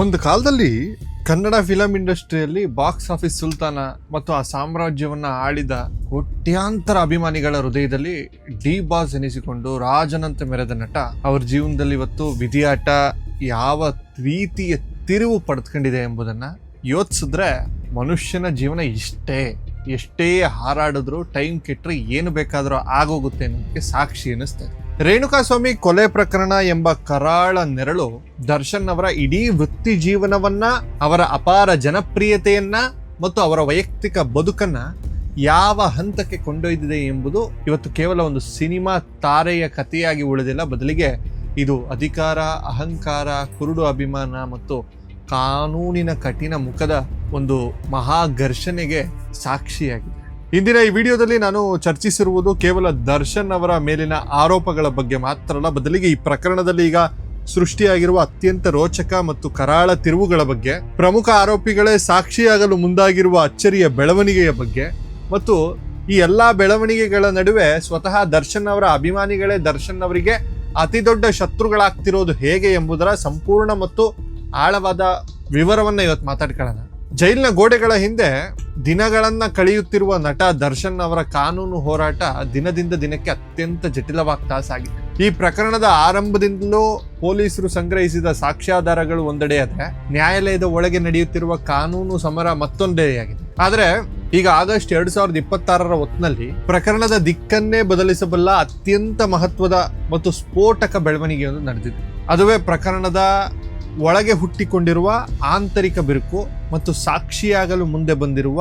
ಒಂದು ಕಾಲದಲ್ಲಿ ಕನ್ನಡ ಫಿಲಂ ಇಂಡಸ್ಟ್ರಿಯಲ್ಲಿ ಬಾಕ್ಸ್ ಆಫೀಸ್ ಸುಲ್ತಾನ ಮತ್ತು ಆ ಸಾಮ್ರಾಜ್ಯವನ್ನ ಆಳಿದ ಕೋಟ್ಯಾಂತರ ಅಭಿಮಾನಿಗಳ ಹೃದಯದಲ್ಲಿ ಡಿ ಬಾಸ್ ಎನಿಸಿಕೊಂಡು ರಾಜನಂತೆ ಮೆರೆದ ನಟ ಅವ್ರ ಜೀವನದಲ್ಲಿ ಇವತ್ತು ವಿಧಿಯಾಟ ಯಾವ ರೀತಿಯ ತಿರುವು ಪಡೆದುಕೊಂಡಿದೆ ಎಂಬುದನ್ನ ಯೋಚಿಸಿದ್ರೆ ಮನುಷ್ಯನ ಜೀವನ ಎಷ್ಟೇ ಹಾರಾಡಿದ್ರು ಟೈಮ್ ಕೆಟ್ಟರೆ ಏನು ಬೇಕಾದರೂ ಆಗೋಗುತ್ತೆ ಅನ್ನೋದಕ್ಕೆ ಸಾಕ್ಷಿ ಅನ್ನಿಸ್ತದೆ. ರೇಣುಕಾಸ್ವಾಮಿ ಕೊಲೆ ಪ್ರಕರಣ ಎಂಬ ಕರಾಳ ನೆರಳು ದರ್ಶನ್ ಅವರ ಇಡೀ ವೃತ್ತಿ ಜೀವನವನ್ನ, ಅವರ ಅಪಾರ ಜನಪ್ರಿಯತೆಯನ್ನ ಮತ್ತು ಅವರ ವೈಯಕ್ತಿಕ ಬದುಕನ್ನ ಯಾವ ಹಂತಕ್ಕೆ ಕೊಂಡೊಯ್ದಿದೆ ಎಂಬುದು ಇವತ್ತು ಕೇವಲ ಒಂದು ಸಿನಿಮಾ ತಾರೆಯ ಕಥೆಯಾಗಿ ಉಳಿದಿಲ್ಲ, ಬದಲಿಗೆ ಇದು ಅಧಿಕಾರ, ಅಹಂಕಾರ, ಕುರುಡು ಅಭಿಮಾನ ಮತ್ತು ಕಾನೂನಿನ ಕಠಿಣ ಮುಖದ ಒಂದು ಮಹಾ ಘರ್ಷಣೆಗೆ ಸಾಕ್ಷಿಯಾಗಿದೆ. ಇಂದಿನ ಈ ವಿಡಿಯೋದಲ್ಲಿ ನಾನು ಚರ್ಚಿಸಿರುವುದು ಕೇವಲ ದರ್ಶನ್ ಅವರ ಮೇಲಿನ ಆರೋಪಗಳ ಬಗ್ಗೆ ಮಾತ್ರ ಅಲ್ಲ, ಬದಲಿಗೆ ಈ ಪ್ರಕರಣದಲ್ಲಿ ಈಗ ಸೃಷ್ಟಿಯಾಗಿರುವ ಅತ್ಯಂತ ರೋಚಕ ಮತ್ತು ಕರಾಳ ತಿರುವುಗಳ ಬಗ್ಗೆ, ಪ್ರಮುಖ ಆರೋಪಿಗಳೇ ಸಾಕ್ಷಿಯಾಗಲು ಮುಂದಾಗಿರುವ ಅಚ್ಚರಿಯ ಬೆಳವಣಿಗೆಯ ಬಗ್ಗೆ ಮತ್ತು ಈ ಎಲ್ಲಾ ಬೆಳವಣಿಗೆಗಳ ನಡುವೆ ಸ್ವತಃ ದರ್ಶನ್ ಅವರ ಅಭಿಮಾನಿಗಳೇ ದರ್ಶನ್ ಅವರಿಗೆ ಅತಿ ದೊಡ್ಡ ಶತ್ರುಗಳಾಗ್ತಿರೋದು ಹೇಗೆ ಎಂಬುದರ ಸಂಪೂರ್ಣ ಮತ್ತು ಆಳವಾದ ವಿವರವನ್ನ ಇವತ್ತು ಮಾತಾಡ್ಕೊಳ್ಳೋಣ. ಜೈಲಿನ ಗೋಡೆಗಳ ಹಿಂದೆ ದಿನಗಳನ್ನ ಕಳೆಯುತ್ತಿರುವ ನಟ ದರ್ಶನ್ ಅವರ ಕಾನೂನು ಹೋರಾಟ ದಿನದಿಂದ ದಿನಕ್ಕೆ ಅತ್ಯಂತ ಜಟಿಲವಾಗ್ತಾ ಸಾಗಿದೆ. ಈ ಪ್ರಕರಣದ ಆರಂಭದಿಂದಲೂ ಪೊಲೀಸರು ಸಂಗ್ರಹಿಸಿದ ಸಾಕ್ಷ್ಯಾಧಾರಗಳು ಒಂದೆಡೆಯಾದ್ರೆ, ನ್ಯಾಯಾಲಯದ ಒಳಗೆ ನಡೆಯುತ್ತಿರುವ ಕಾನೂನು ಸಮರ ಮತ್ತೊಂದೆಡೆಯಾಗಿದೆ. ಆದ್ರೆ ಈಗ ಆಗಸ್ಟ್ 2026 ಹೊತ್ತಿನಲ್ಲಿ ಪ್ರಕರಣದ ದಿಕ್ಕನ್ನೇ ಬದಲಿಸಬಲ್ಲ ಅತ್ಯಂತ ಮಹತ್ವದ ಮತ್ತು ಸ್ಫೋಟಕ ಬೆಳವಣಿಗೆಯೊಂದು ನಡೆದಿದೆ. ಅದುವೇ ಪ್ರಕರಣದ ಒಳಗೆ ಹುಟ್ಟಿಕೊಂಡಿರುವ ಆಂತರಿಕ ಬಿರುಕು ಮತ್ತು ಸಾಕ್ಷಿಯಾಗಲು ಮುಂದೆ ಬಂದಿರುವ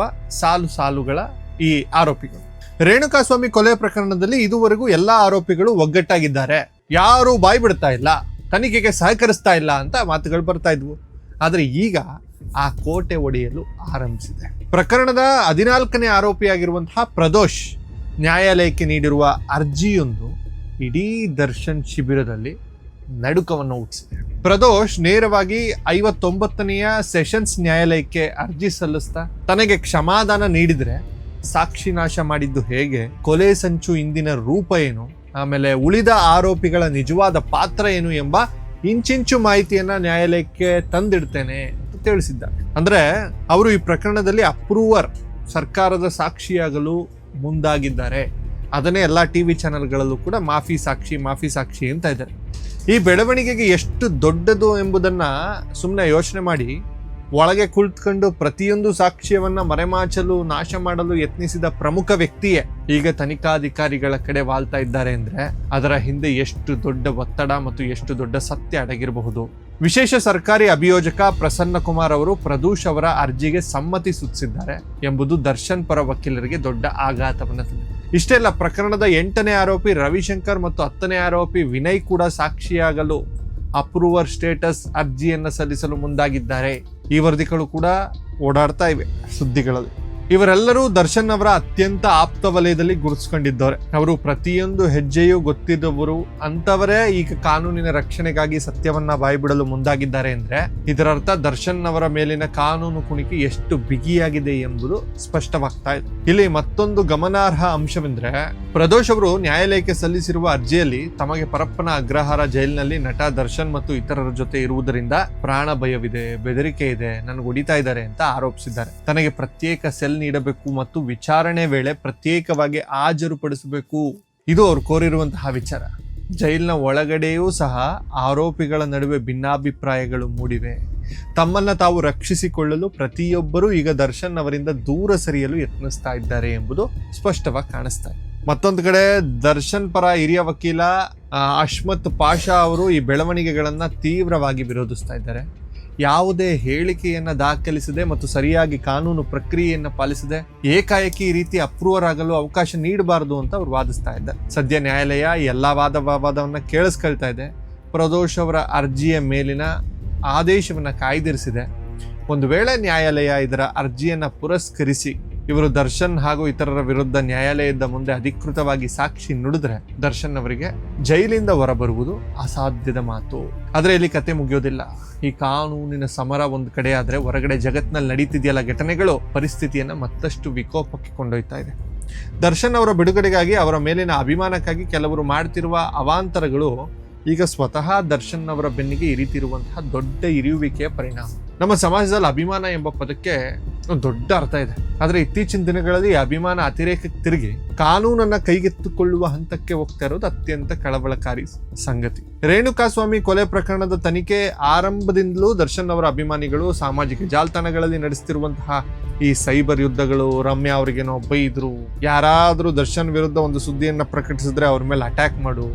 ಸಾಲುಗಳ ಈ ಆರೋಪಿಗಳು. ರೇಣುಕಾಸ್ವಾಮಿ ಕೊಲೆ ಪ್ರಕರಣದಲ್ಲಿ ಇದುವರೆಗೂ ಎಲ್ಲಾ ಆರೋಪಿಗಳು ಒಗ್ಗಟ್ಟಾಗಿದ್ದಾರೆ, ಯಾರು ಬಾಯಿ ಬಿಡ್ತಾ ಇಲ್ಲ, ತನಿಖೆಗೆ ಸಹಕರಿಸ್ತಾ ಇಲ್ಲ ಅಂತ ಮಾತುಗಳು ಬರ್ತಾ ಇದ್ವು. ಆದ್ರೆ ಈಗ ಆ ಕೋಟೆ ಒಡೆಯಲು ಆರಂಭಿಸಿದೆ. ಪ್ರಕರಣದ 14ನೇ ಆರೋಪಿಯಾಗಿರುವಂತಹ ಪ್ರದೋಷ್ ನ್ಯಾಯಾಲಯಕ್ಕೆ ನೀಡಿರುವ ಅರ್ಜಿಯೊಂದು ಇಡೀ ದರ್ಶನ್ ಶಿಬಿರದಲ್ಲಿ ನಡುಕವನ್ನು ಹುಟ್ಟಿಸಿದೆ. ಪ್ರದೋಷ್ ನೇರವಾಗಿ 59ನೆಯ ಸೆಷನ್ಸ್ ನ್ಯಾಯಾಲಯಕ್ಕೆ ಅರ್ಜಿ ಸಲ್ಲಿಸ್ತಾ ತನಗೆ ಕ್ಷಮಾದಾನ ನೀಡಿದ್ರೆ ಸಾಕ್ಷಿ ನಾಶ ಮಾಡಿದ್ದು ಹೇಗೆ, ಕೊಲೆ ಸಂಚು ಇಂದಿನ ರೂಪ ಏನು, ಆಮೇಲೆ ಉಳಿದ ಆರೋಪಿಗಳ ನಿಜವಾದ ಪಾತ್ರ ಏನು ಎಂಬ ಇಂಚಿಂಚು ಮಾಹಿತಿಯನ್ನ ನ್ಯಾಯಾಲಯಕ್ಕೆ ತಂದಿಡ್ತೇನೆ ಅಂತ ತಿಳಿಸಿದ್ದಾರೆ. ಅಂದ್ರೆ ಅವರು ಈ ಪ್ರಕರಣದಲ್ಲಿ ಅಪ್ರೂವರ್ ಸರ್ಕಾರದ ಸಾಕ್ಷಿಯಾಗಲು ಮುಂದಾಗಿದ್ದಾರೆ. ಅದನ್ನೇ ಎಲ್ಲಾ ಟಿವಿ ಚಾನೆಲ್ಗಳಲ್ಲೂ ಕೂಡ ಮಾಫಿ ಸಾಕ್ಷಿ ಅಂತ ಇದ್ದಾರೆ. ಈ ಬೆಳವಣಿಗೆಗೆ ಎಷ್ಟು ದೊಡ್ಡದು ಎಂಬುದನ್ನ ಸುಮ್ಮನೆ ಯೋಚನೆ ಮಾಡಿ, ಒಳಗೆ ಕುಳಿತುಕೊಂಡು ಪ್ರತಿಯೊಂದು ಸಾಕ್ಷ್ಯವನ್ನ ಮರೆಮಾಚಲು, ನಾಶ ಮಾಡಲು ಯತ್ನಿಸಿದ ಪ್ರಮುಖ ವ್ಯಕ್ತಿಯೇ ಈಗ ತನಿಖಾಧಿಕಾರಿಗಳ ಕಡೆ ವಾಲ್ತಾ ಇದ್ದಾರೆ ಅಂದ್ರೆ ಅದರ ಹಿಂದೆ ಎಷ್ಟು ದೊಡ್ಡ ಒತ್ತಡ ಮತ್ತು ಎಷ್ಟು ದೊಡ್ಡ ಸತ್ಯ ಅಡಗಿರಬಹುದು. ವಿಶೇಷ ಸರ್ಕಾರಿ ಅಭಿಯೋಜಕ ಪ್ರಸನ್ನ ಕುಮಾರ್ ಅವರು ಪ್ರದೋಷ್ ಅವರ ಅರ್ಜಿಗೆ ಸಮ್ಮತಿ ಸೂಚಿಸಿದ್ದಾರೆ ಎಂಬುದು ದರ್ಶನ್ ಪರ ವಕೀಲರಿಗೆ ದೊಡ್ಡ ಆಘಾತವನ್ನು ತಂದಿದೆ. ಇಷ್ಟೇ ಅಲ್ಲ, ಪ್ರಕರಣದ 8ನೇ ಆರೋಪಿ ರವಿಶಂಕರ್ ಮತ್ತು 10ನೇ ಆರೋಪಿ ವಿನಯ್ ಕೂಡ ಸಾಕ್ಷಿಯಾಗಲು ಅಪ್ರೂವರ್ ಸ್ಟೇಟಸ್ ಅರ್ಜಿಯನ್ನು ಸಲ್ಲಿಸಲು ಮುಂದಾಗಿದ್ದಾರೆ. ಈ ವರದಿಗಳು ಕೂಡ ಓಡಾಡ್ತಾ ಇವೆ ಸುದ್ದಿಗಳಲ್ಲಿ. ಇವರೆಲ್ಲರೂ ದರ್ಶನ್ ಅವರ ಅತ್ಯಂತ ಆಪ್ತ ವಲಯದಲ್ಲಿ ಗುರುತಿಸಿಕೊಂಡಿದ್ದವರು. ಅವರು ಪ್ರತಿಯೊಂದು ಹೆಜ್ಜೆಯೂ ಗೊತ್ತಿದ್ದವರು. ಅಂತವರೇ ಈಗ ಕಾನೂನಿನ ರಕ್ಷಣೆಗಾಗಿ ಸತ್ಯವನ್ನ ಬಾಯ್ಬಿಡಲು ಮುಂದಾಗಿದ್ದಾರೆ ಅಂದ್ರೆ ಇದರರ್ಥ ದರ್ಶನ್ ಅವರ ಮೇಲಿನ ಕಾನೂನು ಕುಣಿಕೆ ಎಷ್ಟು ಬಿಗಿಯಾಗಿದೆ ಎಂಬುದು ಸ್ಪಷ್ಟವಾಗ್ತಾ ಇದೆ. ಇಲ್ಲಿ ಮತ್ತೊಂದು ಗಮನಾರ್ಹ ಅಂಶವೆಂದ್ರೆ, ಪ್ರದೋಷ್ ಅವರು ನ್ಯಾಯಾಲಯಕ್ಕೆ ಸಲ್ಲಿಸಿರುವ ಅರ್ಜಿಯಲ್ಲಿ ತಮಗೆ ಪರಪ್ಪನ ಅಗ್ರಹಾರ ಜೈಲಿನಲ್ಲಿ ನಟ ದರ್ಶನ್ ಮತ್ತು ಇತರರ ಜೊತೆ ಇರುವುದರಿಂದ ಪ್ರಾಣ ಭಯವಿದೆ, ಬೆದರಿಕೆ ಇದೆ, ನನಗೆ ಹೊಡಿತಾ ಇದ್ದಾರೆ ಅಂತ ಆರೋಪಿಸಿದ್ದಾರೆ. ತನಗೆ ಪ್ರತ್ಯೇಕ ಸೆಲ್ ನೀಡಬೇಕು ಮತ್ತು ವಿಚಾರಣೆ ವೇಳೆ ಪ್ರತ್ಯೇಕವಾಗಿ ಹಾಜರುಪಡಿಸಬೇಕು, ಇದು ಅವ್ರು ಕೋರಿರುವಂತಹ ವಿಚಾರ. ಜೈಲಿನ ಒಳಗಡೆಯೂ ಸಹ ಆರೋಪಿಗಳ ನಡುವೆ ಭಿನ್ನಾಭಿಪ್ರಾಯಗಳು ಮೂಡಿವೆ. ತಮ್ಮನ್ನ ತಾವು ರಕ್ಷಿಸಿಕೊಳ್ಳಲು ಪ್ರತಿಯೊಬ್ಬರೂ ಈಗ ದರ್ಶನ್ ಅವರಿಂದ ದೂರ ಸರಿಯಲು ಯತ್ನಿಸ್ತಾ ಇದ್ದಾರೆ ಎಂಬುದು ಸ್ಪಷ್ಟವಾಗಿ ಕಾಣಿಸ್ತಾ ಇದೆ. ಮತ್ತೊಂದು ಕಡೆ ದರ್ಶನ್ ಪರ ಹಿರಿಯ ವಕೀಲ ಅಶ್ಮತ್ ಪಾಷಾ ಅವರು ಈ ಬೆಳವಣಿಗೆಗಳನ್ನ ತೀವ್ರವಾಗಿ ವಿರೋಧಿಸ್ತಾ ಇದ್ದಾರೆ. ಯಾವುದೇ ಹೇಳಿಕೆಯನ್ನ ದಾಖಲಿಸದೆ ಮತ್ತು ಸರಿಯಾಗಿ ಕಾನೂನು ಪ್ರಕ್ರಿಯೆಯನ್ನ ಪಾಲಿಸದೆ ಏಕಾಏಕಿ ಈ ರೀತಿ ಅಪ್ರೂವರ್ ಆಗಲು ಅವಕಾಶ ನೀಡಬಾರದು ಅಂತ ಅವ್ರು ವಾದಿಸ್ತಾ ಇದ್ದಾರೆ. ಸದ್ಯ ನ್ಯಾಯಾಲಯ ಎಲ್ಲಾ ವಾದವನ್ನ ಕೇಳಿಸ್ಕೊಳ್ತಾ ಇದೆ. ಪ್ರದೋಷ್ ಅವರ ಅರ್ಜಿಯ ಮೇಲಿನ ಆದೇಶವನ್ನ ಕಾಯ್ದಿರಿಸಿದೆ. ಒಂದು ವೇಳೆ ನ್ಯಾಯಾಲಯ ಇದರ ಅರ್ಜಿಯನ್ನ ಪುರಸ್ಕರಿಸಿ ಇವರು ದರ್ಶನ್ ಹಾಗೂ ಇತರರ ವಿರುದ್ಧ ನ್ಯಾಯಾಲಯದ ಮುಂದೆ ಅಧಿಕೃತವಾಗಿ ಸಾಕ್ಷಿ ನುಡಿದ್ರೆ ದರ್ಶನ್ ಅವರಿಗೆ ಜೈಲಿಂದ ಹೊರಬರುವುದು ಅಸಾಧ್ಯದ ಮಾತು. ಆದ್ರೆ ಇಲ್ಲಿ ಕತೆ ಮುಗಿಯೋದಿಲ್ಲ. ಈ ಕಾನೂನಿನ ಸಮರ ಒಂದು ಕಡೆ ಆದ್ರೆ ಹೊರಗಡೆ ಜಗತ್ತಿನಲ್ಲಿ ನಡೀತಿದೆಯಲ್ಲ ಘಟನೆಗಳು ಪರಿಸ್ಥಿತಿಯನ್ನ ಮತ್ತಷ್ಟು ವಿಕೋಪಕ್ಕೆ ಕೊಂಡೊಯ್ತಾ ಇದೆ. ದರ್ಶನ್ ಅವರ ಬಿಡುಗಡೆಗಾಗಿ, ಅವರ ಮೇಲಿನ ಅಭಿಮಾನಕ್ಕಾಗಿ ಕೆಲವರು ಮಾಡ್ತಿರುವ ಅವಾಂತರಗಳು ಈಗ ಸ್ವತಃ ದರ್ಶನ್ ಅವರ ಬೆನ್ನಿಗೆ ಇರಿತಿರುವಂತಹ ದೊಡ್ಡ ಇರಿಯುವಿಕೆಯ ಪರಿಣಾಮ. ನಮ್ಮ ಸಮಾಜದಲ್ಲಿ ಅಭಿಮಾನ ಎಂಬ ಪದಕ್ಕೆ ಒಂದು ದೊಡ್ಡ ಅರ್ಥ ಇದೆ. ಆದರೆ ಇತ್ತೀಚಿನ ದಿನಗಳಲ್ಲಿ ಅಭಿಮಾನ ಅತಿರೇಕಕ್ಕೆ ತಿರುಗಿ ಕಾನೂನನ್ನ ಕೈಗೆತ್ತಿಕೊಳ್ಳುವ ಹಂತಕ್ಕೆ ಹೋಗ್ತಾ ಇರೋದು ಅತ್ಯಂತ ಕಳವಳಕಾರಿ ಸಂಗತಿ. ರೇಣುಕಾಸ್ವಾಮಿ ಕೊಲೆ ಪ್ರಕರಣದ ತನಿಖೆ ಆರಂಭದಿಂದಲೂ ದರ್ಶನ್ ಅವರ ಅಭಿಮಾನಿಗಳು ಸಾಮಾಜಿಕ ಜಾಲತಾಣಗಳಲ್ಲಿ ನಡೆಸ್ತಿರುವಂತಹ ಈ ಸೈಬರ್ ಯುದ್ಧಗಳು, ರಮ್ಯಾ ಅವರಿಗೇನೋ ಬೈದ್ರು, ಯಾರಾದ್ರೂ ದರ್ಶನ್ ವಿರುದ್ಧ ಒಂದು ಸುದ್ದಿಯನ್ನ ಪ್ರಕಟಿಸಿದ್ರೆ ಅವ್ರ ಮೇಲೆ ಅಟ್ಯಾಕ್ ಮಾಡು,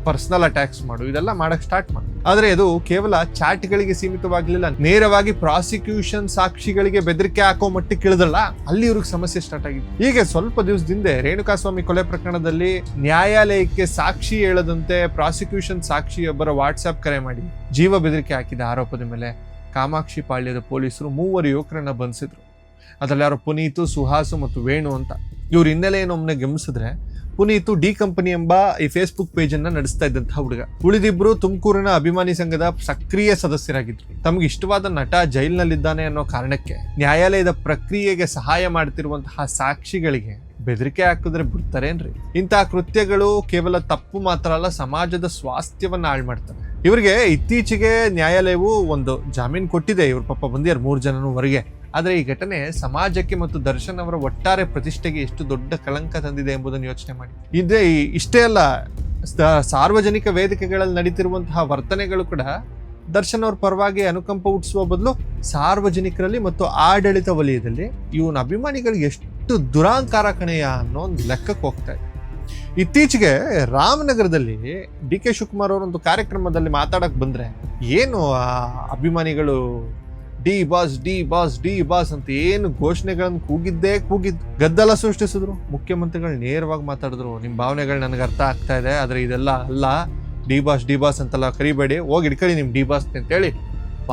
ಪರ್ಸನಲ್ ಅಟ್ಯಾಕ್ಸ್ ಮಾಡು, ಇದೆಲ್ಲ ಮಾಡಕ್ ಸ್ಟಾರ್ಟ್ ಮಾಡಿ. ಆದ್ರೆ ಅದು ಕೇವಲ ಚಾಟ್ಗಳಿಗೆ ಸೀಮಿತವಾಗಲಿಲ್ಲ. ನೇರವಾಗಿ ಪ್ರಾಸಿಕ್ಯೂಷನ್ ಸಾಕ್ಷಿಗಳಿಗೆ ಬೆದರಿಕೆ ಹಾಕೋ ಮಟ್ಟಿಗೆ ಇಳಿದಲ್ಲ, ಅಲ್ಲಿ ಇವ್ರಿಗೆ ಸಮಸ್ಯೆ ಸ್ಟಾರ್ಟ್ ಆಗಿದೆ. ಹೀಗೆ ಸ್ವಲ್ಪ ದಿವಸದಿಂದ ರೇಣುಕಾಸ್ವಾಮಿ ಕೊಲೆ ಪ್ರಕರಣದಲ್ಲಿ ನ್ಯಾಯಾಲಯಕ್ಕೆ ಸಾಕ್ಷಿ ಹೇಳದಂತೆ ಪ್ರಾಸಿಕ್ಯೂಷನ್ ಸಾಕ್ಷಿಯೊಬ್ಬರ ವಾಟ್ಸ್ಆಪ್ ಕರೆ ಮಾಡಿ ಜೀವ ಬೆದರಿಕೆ ಹಾಕಿದ ಆರೋಪದ ಮೇಲೆ ಕಾಮಾಕ್ಷಿ ಪಾಳ್ಯದ ಪೊಲೀಸರು 3 ಯುವಕರನ್ನ ಬಂಧಿಸಿದ್ರು. ಅದ್ರಲ್ಲಿ ಯಾರು ಪುನೀತು, ಸುಹಾಸು ಮತ್ತು ವೇಣು ಅಂತ. ಇವ್ರ ಹಿನ್ನೆಲೆಯನ್ನು ಒಮ್ಮೆ ಗಮನಿಸಿದ್ರೆ, ಪುನೀತು ಡಿ ಕಂಪನಿ ಎಂಬ ಈ ಫೇಸ್ಬುಕ್ ಪೇಜ್ ಅನ್ನ ನಡೆಸ್ತಾ ಇದ್ದಂತಹ ಹುಡುಗ. ಉಳಿದಿಬ್ರು ತುಮಕೂರಿನ ಅಭಿಮಾನಿ ಸಂಘದ ಸಕ್ರಿಯ ಸದಸ್ಯರಾಗಿದ್ರು. ತಮ್ಗೆ ಇಷ್ಟವಾದ ನಟ ಜೈಲಿನಲ್ಲಿದ್ದಾನೆ ಅನ್ನೋ ಕಾರಣಕ್ಕೆ ನ್ಯಾಯಾಲಯದ ಪ್ರಕ್ರಿಯೆಗೆ ಸಹಾಯ ಮಾಡ್ತಿರುವಂತಹ ಸಾಕ್ಷಿಗಳಿಗೆ ಬೆದರಿಕೆ ಹಾಕಿದ್ರೆ ಬಿಡ್ತಾರೇನ್ರಿ? ಇಂತಹ ಕೃತ್ಯಗಳು ಕೇವಲ ತಪ್ಪು ಮಾತ್ರ ಅಲ್ಲ, ಸಮಾಜದ ಸ್ವಾಸ್ಥ್ಯವನ್ನ ಹಾಳು ಮಾಡ್ತವೆ. ಇವರಿಗೆ ಇತ್ತೀಚೆಗೆ ನ್ಯಾಯಾಲಯವು ಒಂದು ಜಾಮೀನು ಕೊಟ್ಟಿದೆ. ಇವ್ರ ಪಾಪ ಬಂದಿದ್ದಾರೆ 3 ಜನನೂ ಹೊರಗೆ. ಆದರೆ ಈ ಘಟನೆ ಸಮಾಜಕ್ಕೆ ಮತ್ತು ದರ್ಶನ್ ಅವರ ಒಟ್ಟಾರೆ ಪ್ರತಿಷ್ಠೆಗೆ ಎಷ್ಟು ದೊಡ್ಡ ಕಳಂಕ ತಂದಿದೆ ಎಂಬುದನ್ನು ಯೋಚನೆ ಮಾಡಿ. ಇಷ್ಟೇ ಅಲ್ಲ, ಸಾರ್ವಜನಿಕ ವೇದಿಕೆಗಳಲ್ಲಿ ನಡೀತಿರುವಂತಹ ವರ್ತನೆಗಳು ಕೂಡ ದರ್ಶನ್ ಅವ್ರ ಪರವಾಗಿ ಅನುಕಂಪ ಹುಟ್ಟಿಸುವ ಬದಲು ಸಾರ್ವಜನಿಕರಲ್ಲಿ ಮತ್ತು ಆಡಳಿತ ವಲಯದಲ್ಲಿ ಇವನ ಅಭಿಮಾನಿಗಳಿಗೆ ಎಷ್ಟು ದುರಾಂಕಾರ ಕಣೆಯ ಅನ್ನೋ ಒಂದು ಲೆಕ್ಕಕ್ಕೆ ಹೋಗ್ತಾ ಇದೆ. ಇತ್ತೀಚೆಗೆ ರಾಮನಗರದಲ್ಲಿ DK ಶಿವಕುಮಾರ್ ಅವರೊಂದು ಕಾರ್ಯಕ್ರಮದಲ್ಲಿ ಮಾತಾಡಕ್ ಬಂದ್ರೆ ಏನು ಆ ಅಭಿಮಾನಿಗಳು ಡಿ ಬಾಸ್ ಅಂತ ಏನು ಘೋಷಣೆಗಳನ್ನು ಕೂಗಿದ್ದು ಗದ್ದಲ ಸೃಷ್ಟಿಸಿದ್ರು. ಮುಖ್ಯಮಂತ್ರಿಗಳು ನೇರವಾಗಿ ಮಾತಾಡಿದ್ರು, ನಿಮ್ಮ ಭಾವನೆಗಳು ನನಗೆ ಅರ್ಥ ಆಗ್ತಾ ಇದೆ, ಆದರೆ ಇದೆಲ್ಲ ಅಲ್ಲ, ಡಿ ಬಾಸ್ ಅಂತೆಲ್ಲ ಕರಿಬೇಡಿ, ಹೋಗಿ ಇಟ್ಕೊಳ್ಳಿ ನಿಮ್ಮ ಡಿ ಬಾಸ್ ಅಂತೇಳಿ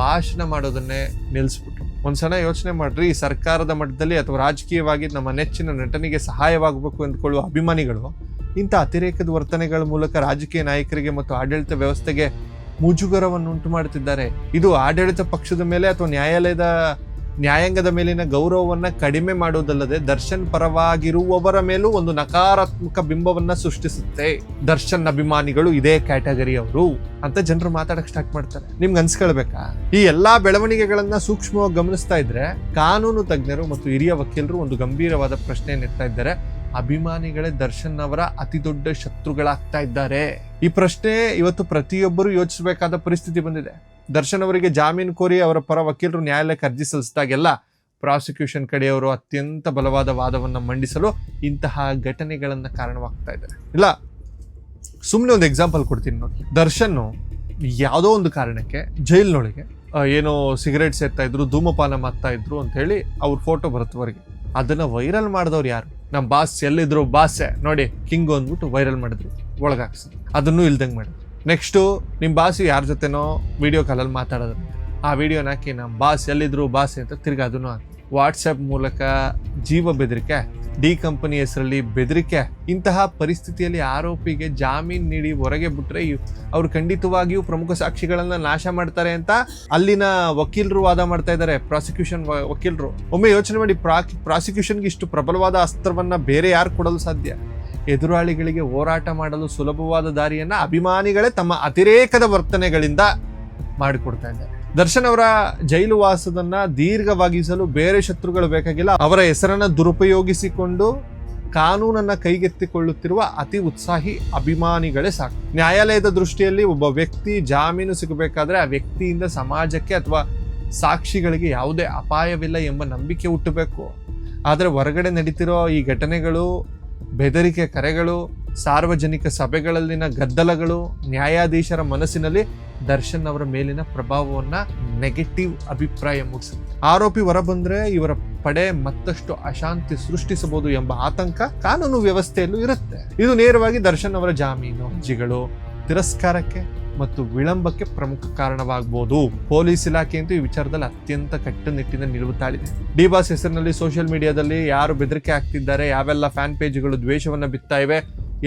ಭಾಷಣ ಮಾಡೋದನ್ನೇ ನಿಲ್ಲಿಸ್ಬಿಟ್ರು. ಒಂದ್ಸಲ ಯೋಚನೆ ಮಾಡ್ರಿ, ಸರ್ಕಾರದ ಮಟ್ಟದಲ್ಲಿ ಅಥವಾ ರಾಜಕೀಯವಾಗಿ ನಮ್ಮ ನೆಚ್ಚಿನ ನಟನಿಗೆ ಸಹಾಯವಾಗಬೇಕು ಅಂದ್ಕೊಳ್ಳುವ ಅಭಿಮಾನಿಗಳು ಇಂಥ ಅತಿರೇಕದ ವರ್ತನೆಗಳ ಮೂಲಕ ರಾಜಕೀಯ ನಾಯಕರಿಗೆ ಮತ್ತು ಆಡಳಿತ ವ್ಯವಸ್ಥೆಗೆ ಮುಜುಗರವನ್ನು ಉಂಟು ಮಾಡುತ್ತಿದ್ದಾರೆ. ಇದು ಆಡಳಿತ ಪಕ್ಷದ ಮೇಲೆ ಅಥವಾ ನ್ಯಾಯಾಂಗದ ಮೇಲಿನ ಗೌರವವನ್ನ ಕಡಿಮೆ ಮಾಡುವುದಲ್ಲದೆ ದರ್ಶನ್ ಪರವಾಗಿರುವವರ ಮೇಲೂ ಒಂದು ನಕಾರಾತ್ಮಕ ಬಿಂಬವನ್ನ ಸೃಷ್ಟಿಸುತ್ತೆ. ದರ್ಶನ್ ಅಭಿಮಾನಿಗಳು ಇದೇ ಕ್ಯಾಟಗರಿ ಅವರು ಅಂತ ಜನರು ಮಾತಾಡಕ್ ಸ್ಟಾರ್ಟ್ ಮಾಡ್ತಾರೆ. ನಿಮ್ಗೆ ಅನ್ಸ್ಕೊಳ್ಬೇಕಾ? ಈ ಎಲ್ಲಾ ಬೆಳವಣಿಗೆಗಳನ್ನ ಸೂಕ್ಷ್ಮವಾಗಿ ಗಮನಿಸ್ತಾ ಇದ್ರೆ ಕಾನೂನು ತಜ್ಞರು ಮತ್ತು ಹಿರಿಯ ವಕೀಲರು ಒಂದು ಗಂಭೀರವಾದ ಪ್ರಶ್ನೆಯನ್ನು ಎತ್ತಾ ಇದ್ದಾರೆ. ಅಭಿಮಾನಿಗಳೇ ದರ್ಶನ್ ಅವರ ಅತಿ ದೊಡ್ಡ ಶತ್ರುಗಳಾಗ್ತಾ ಇದ್ದಾರೆ. ಈ ಪ್ರಶ್ನೆ ಇವತ್ತು ಪ್ರತಿಯೊಬ್ಬರು ಯೋಚಿಸಬೇಕಾದ ಪರಿಸ್ಥಿತಿ ಬಂದಿದೆ. ದರ್ಶನ್ ಅವರಿಗೆ ಜಾಮೀನು ಕೋರಿ ಅವರ ಪರ ವಕೀಲರು ನ್ಯಾಯಾಲಯಕ್ಕೆ ಅರ್ಜಿ ಸಲ್ಲಿಸಿದಾಗೆಲ್ಲ ಪ್ರಾಸಿಕ್ಯೂಷನ್ ಕಡೆಯವರು ಅತ್ಯಂತ ಬಲವಾದ ವಾದವನ್ನು ಮಂಡಿಸಲು ಇಂತಹ ಘಟನೆಗಳನ್ನ ಕಾರಣವಾಗ್ತಾ ಇದ್ದಾರೆ. ಇಲ್ಲ, ಸುಮ್ಮನೆ ಒಂದು ಎಕ್ಸಾಂಪಲ್ ಕೊಡ್ತೀನಿ ನೋಡಿ. ದರ್ಶನ್ ಯಾವುದೋ ಒಂದು ಕಾರಣಕ್ಕೆ ಜೈಲಿನೊಳಗೆ ಏನೋ ಸಿಗರೇಟ್ ಸೇರ್ತಾ ಇದ್ರು, ಧೂಮಪಾನ ಮಾಡ್ತಾ ಇದ್ರು ಅಂತ ಹೇಳಿ ಅವ್ರ ಫೋಟೋ ಬರುತ್ತವರೆಗೆ. ಅದನ್ನ ವೈರಲ್ ಮಾಡಿದವ್ರು ಯಾರು? ನಮ್ಮ ಬಾಸ್ ಎಲ್ಲಿದ್ರು, ಬಾಸೆ ನೋಡಿ ಕಿಂಗ್ ಅಂದ್ಬಿಟ್ಟು ವೈರಲ್ ಮಾಡಿದ್ರು, ಒಳಗಾಕ್ಸಿ ಅದನ್ನು ಇಲ್ದಂಗೆ ಮಾಡಿದ್ರು. ನೆಕ್ಸ್ಟು ನಿಮ್ಮ ಬಾಸು ಯಾರ ಜೊತೆನೋ ವಿಡಿಯೋ ಕಾಲಲ್ಲಿ ಮಾತಾಡೋದು, ಆ ವಿಡಿಯೋನ ಹಾಕಿ ನಮ್ಮ ಬಾಸ್ ಎಲ್ಲಿದ್ರು ಬಾಸೆ ಅಂತ ತಿರ್ಗಿ ಅದನ್ನು ಹಾಕಿ ವಾಟ್ಸಪ್ ಮೂಲಕ ಜೀವ ಬೆದರಿಕೆ, ಡಿ ಕಂಪನಿ ಹೆಸರಲ್ಲಿ ಬೆದರಿಕೆ. ಇಂತಹ ಪರಿಸ್ಥಿತಿಯಲ್ಲಿ ಆರೋಪಿಗೆ ಜಾಮೀನು ನೀಡಿ ಹೊರಗೆ ಬಿಟ್ರೆ ಅವ್ರು ಖಂಡಿತವಾಗಿಯೂ ಪ್ರಮುಖ ಸಾಕ್ಷಿಗಳನ್ನ ನಾಶ ಮಾಡ್ತಾರೆ ಅಂತ ಅಲ್ಲಿನ ವಕೀಲರು ವಾದ ಮಾಡ್ತಾ ಇದ್ದಾರೆ, ಪ್ರಾಸಿಕ್ಯೂಷನ್ ವಕೀಲರು. ಒಮ್ಮೆ ಯೋಚನೆ ಮಾಡಿ, ಪ್ರಾಸಿಕ್ಯೂಷನ್ಗೆ ಇಷ್ಟು ಪ್ರಬಲವಾದ ಅಸ್ತ್ರವನ್ನ ಬೇರೆ ಯಾರು ಕೊಡಲು ಸಾಧ್ಯ? ಎದುರಾಳಿಗಳಿಗೆ ಹೋರಾಟ ಮಾಡಲು ಸುಲಭವಾದ ದಾರಿಯನ್ನ ಅಭಿಮಾನಿಗಳೇ ತಮ್ಮ ಅತಿರೇಕದ ವರ್ತನೆಗಳಿಂದ ಮಾಡಿಕೊಡ್ತಾ ಇದ್ದಾರೆ. ದರ್ಶನ್ ಅವರ ಜೈಲು ವಾಸದನ್ನ ದೀರ್ಘವಾಗಿಸಲು ಬೇರೆ ಶತ್ರುಗಳು ಬೇಕಾಗಿಲ್ಲ. ಅವರ ಹೆಸರನ್ನ ದುರುಪಯೋಗಿಸಿಕೊಂಡು ಕಾನೂನನ್ನ ಕೈಗೆತ್ತಿಕೊಳ್ಳುತ್ತಿರುವ ಅತಿ ಉತ್ಸಾಹಿ ಅಭಿಮಾನಿಗಳೇ ಸಾಕು. ನ್ಯಾಯಾಲಯದ ದೃಷ್ಟಿಯಲ್ಲಿ ಒಬ್ಬ ವ್ಯಕ್ತಿ ಜಾಮೀನು ಸಿಗಬೇಕಾದ್ರೆ ಆ ವ್ಯಕ್ತಿಯಿಂದ ಸಮಾಜಕ್ಕೆ ಅಥವಾ ಸಾಕ್ಷಿಗಳಿಗೆ ಯಾವುದೇ ಅಪಾಯವಿಲ್ಲ ಎಂಬ ನಂಬಿಕೆ ಹುಟ್ಟಬೇಕು. ಆದರೆ ಹೊರಗಡೆ ನಡೀತಿರೋ ಈ ಘಟನೆಗಳು, ಬೆದರಿಕೆ ಕರೆಗಳು, ಸಾರ್ವಜನಿಕ ಸಭೆಗಳಲ್ಲಿನ ಗದ್ದಲಗಳು ನ್ಯಾಯಾಧೀಶರ ಮನಸ್ಸಿನಲ್ಲಿ ದರ್ಶನ್ ಅವರ ಮೇಲಿನ ಪ್ರಭಾವವನ್ನ ನೆಗೆಟಿವ್ ಅಭಿಪ್ರಾಯ ಮೂಡಿಸುತ್ತೆ. ಆರೋಪಿ ಹೊರಬಂದ್ರೆ ಇವರ ಪಡೆ ಮತ್ತಷ್ಟು ಅಶಾಂತಿ ಸೃಷ್ಟಿಸಬಹುದು ಎಂಬ ಆತಂಕ ಕಾನೂನು ವ್ಯವಸ್ಥೆಯಲ್ಲೂ ಇರುತ್ತೆ. ಇದು ನೇರವಾಗಿ ದರ್ಶನ್ ಅವರ ಜಾಮೀನು ಅರ್ಜಿಗಳು ತಿರಸ್ಕಾರಕ್ಕೆ ಮತ್ತು ವಿಳಂಬಕ್ಕೆ ಪ್ರಮುಖ ಕಾರಣವಾಗಬಹುದು. ಪೊಲೀಸ್ ಇಲಾಖೆಯಂತೂ ಈ ವಿಚಾರದಲ್ಲಿ ಅತ್ಯಂತ ಕಟ್ಟುನಿಟ್ಟಿನ ನಿಲುವು ತಾಳಿದೆ. ಡಿ ಬಾಸ್ ಹೆಸರಿನಲ್ಲಿ ಸೋಷಿಯಲ್ ಮೀಡಿಯಾದಲ್ಲಿ ಯಾರು ಬೆದರಿಕೆ ಆಗ್ತಿದ್ದಾರೆ, ಯಾವೆಲ್ಲ ಫ್ಯಾನ್ ಪೇಜ್ಗಳು ದ್ವೇಷವನ್ನ ಬಿತ್ತಾ ಇವೆ,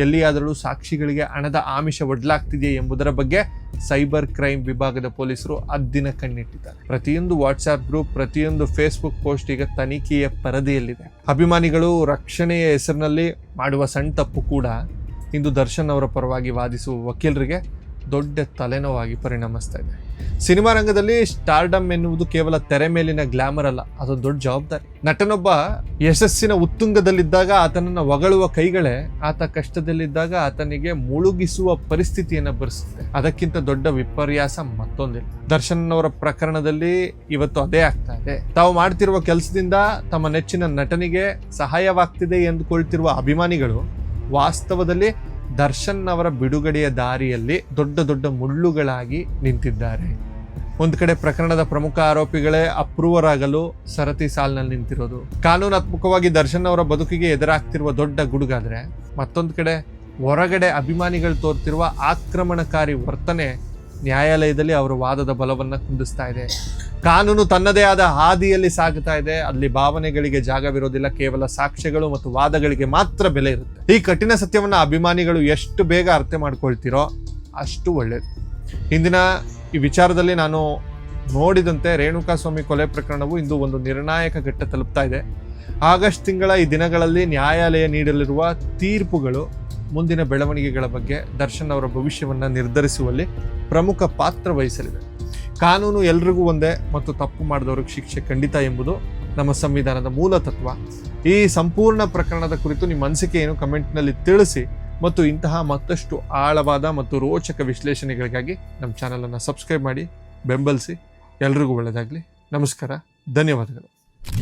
ಎಲ್ಲಿಯಾದರೂ ಸಾಕ್ಷಿಗಳಿಗೆ ಹಣದ ಆಮಿಷ ಒಡ್ಲಾಗ್ತಿದೆಯೇ ಎಂಬುದರ ಬಗ್ಗೆ ಸೈಬರ್ ಕ್ರೈಮ್ ವಿಭಾಗದ ಪೊಲೀಸರು ಅದ್ದಿನ ಕಣ್ಣಿಟ್ಟಿದ್ದಾರೆ. ಪ್ರತಿಯೊಂದು ವಾಟ್ಸ್ಆಪ್ ಗ್ರೂಪ್, ಪ್ರತಿಯೊಂದು ಫೇಸ್ಬುಕ್ ಪೋಸ್ಟ್ ಈಗ ತನಿಖೆಯ ಪರದೆಯಲ್ಲಿದೆ. ಅಭಿಮಾನಿಗಳು ರಕ್ಷಣೆಯ ಹೆಸರಿನಲ್ಲಿ ಮಾಡುವ ಸಣ್ಣ ತಪ್ಪು ಕೂಡ ಇಂದು ದರ್ಶನ್ ಅವರ ಪರವಾಗಿ ವಾದಿಸುವ ವಕೀಲರಿಗೆ ದೊಡ್ಡ ತಲೆನೋವಾಗಿ ಪರಿಣಮಿಸ್ತಾ ಇದೆ. ಸಿನಿಮಾ ರಂಗದಲ್ಲಿ ಸ್ಟಾರ್ಡಮ್ ಎನ್ನುವುದು ಕೇವಲ ತೆರೆ ಮೇಲಿನ ಗ್ಲಾಮರ್ ಅಲ್ಲ, ಅದೊಂದು ದೊಡ್ಡ ಜವಾಬ್ದಾರಿ. ನಟನೊಬ್ಬ ಯಶಸ್ಸಿನ ಉತ್ತುಂಗದಲ್ಲಿದ್ದಾಗ ಆತನನ್ನು ಹೊಗಳುವ ಕೈಗಳೇ ಆತ ಕಷ್ಟದಲ್ಲಿದ್ದಾಗ ಆತನಿಗೆ ಮುಳುಗಿಸುವ ಪರಿಸ್ಥಿತಿಯನ್ನು ಬರೆಸುತ್ತೆ. ಅದಕ್ಕಿಂತ ದೊಡ್ಡ ವಿಪರ್ಯಾಸ ಮತ್ತೊಂದಿಲ್ಲ. ದರ್ಶನ್ ಅವರ ಪ್ರಕರಣದಲ್ಲಿ ಇವತ್ತು ಅದೇ ಆಗ್ತಾ ಇದೆ. ತಾವು ಮಾಡ್ತಿರುವ ಕೆಲಸದಿಂದ ತಮ್ಮ ನೆಚ್ಚಿನ ನಟನಿಗೆ ಸಹಾಯವಾಗ್ತಿದೆ ಎಂದುಕೊಳ್ತಿರುವ ಅಭಿಮಾನಿಗಳು ವಾಸ್ತವದಲ್ಲಿ ದರ್ಶನ್ ಅವರ ಬಿಡುಗಡೆಯ ದಾರಿಯಲ್ಲಿ ದೊಡ್ಡ ದೊಡ್ಡ ಮುಳ್ಳುಗಳಾಗಿ ನಿಂತಿದ್ದಾರೆ. ಒಂದು ಕಡೆ ಪ್ರಕರಣದ ಪ್ರಮುಖ ಆರೋಪಿಗಳೇ ಅಪ್ರೂವರ್ ಆಗಲು ಸರತಿ ಸಾಲಿನಲ್ಲಿ ನಿಂತಿರೋದು ಕಾನೂನಾತ್ಮಕವಾಗಿ ದರ್ಶನ್ ಅವರ ಬದುಕಿಗೆ ಎದುರಾಗ್ತಿರುವ ದೊಡ್ಡ ಗುಡುಗಾದ್ರೆ, ಮತ್ತೊಂದು ಕಡೆ ಹೊರಗಡೆ ಅಭಿಮಾನಿಗಳು ತೋರ್ತಿರುವ ಆಕ್ರಮಣಕಾರಿ ವರ್ತನೆ ನ್ಯಾಯಾಲಯದಲ್ಲಿ ಅವರ ವಾದದ ಬಲವನ್ನು ಕುಂದಿಸ್ತಾ ಇದೆ. ಕಾನೂನು ತನ್ನದೇ ಆದ ಹಾದಿಯಲ್ಲಿ ಸಾಗುತ್ತಾ ಇದೆ. ಅಲ್ಲಿ ಭಾವನೆಗಳಿಗೆ ಜಾಗವಿರೋದಿಲ್ಲ, ಕೇವಲ ಸಾಕ್ಷ್ಯಗಳು ಮತ್ತು ವಾದಗಳಿಗೆ ಮಾತ್ರ ಬೆಲೆ ಇರುತ್ತೆ. ಈ ಕಠಿಣ ಸತ್ಯವನ್ನು ಅಭಿಮಾನಿಗಳು ಎಷ್ಟು ಬೇಗ ಅರ್ಥ ಮಾಡ್ಕೊಳ್ತಿರೋ ಅಷ್ಟು ಒಳ್ಳೆಯದು. ಇಂದಿನ ಈ ವಿಚಾರದಲ್ಲಿ ನಾನು ನೋಡಿದಂತೆ ರೇಣುಕಾಸ್ವಾಮಿ ಕೊಲೆ ಪ್ರಕರಣವು ಇಂದು ಒಂದು ನಿರ್ಣಾಯಕ ಘಟ್ಟ ತಲುಪ್ತಾ ಇದೆ. ಆಗಸ್ಟ್ ತಿಂಗಳ ಈ ದಿನಗಳಲ್ಲಿ ನ್ಯಾಯಾಲಯ ನೀಡಲಿರುವ ತೀರ್ಪುಗಳು ಮುಂದಿನ ಬೆಳವಣಿಗೆಗಳ ಬಗ್ಗೆ ದರ್ಶನ್ ಅವರ ಭವಿಷ್ಯವನ್ನು ನಿರ್ಧರಿಸುವಲ್ಲಿ ಪ್ರಮುಖ ಪಾತ್ರ ವಹಿಸಲಿದೆ. ಕಾನೂನು ಎಲ್ರಿಗೂ ಒಂದೇ ಮತ್ತು ತಪ್ಪು ಮಾಡಿದವ್ರಿಗೆ ಶಿಕ್ಷೆ ಖಂಡಿತ ಎಂಬುದು ನಮ್ಮ ಸಂವಿಧಾನದ ಮೂಲ ತತ್ವ. ಈ ಸಂಪೂರ್ಣ ಪ್ರಕರಣದ ಕುರಿತು ನಿಮ್ಮ ಅನಿಸಿಕೆ ಏನು ಕಮೆಂಟ್ನಲ್ಲಿ ತಿಳಿಸಿ, ಮತ್ತು ಇಂತಹ ಮತ್ತಷ್ಟು ಆಳವಾದ ಮತ್ತು ರೋಚಕ ವಿಶ್ಲೇಷಣೆಗಳಿಗಾಗಿ ನಮ್ಮ ಚಾನಲನ್ನು ಸಬ್ಸ್ಕ್ರೈಬ್ ಮಾಡಿ ಬೆಂಬಲಿಸಿ. ಎಲ್ರಿಗೂ ಒಳ್ಳೆಯದಾಗಲಿ. ನಮಸ್ಕಾರ, ಧನ್ಯವಾದಗಳು.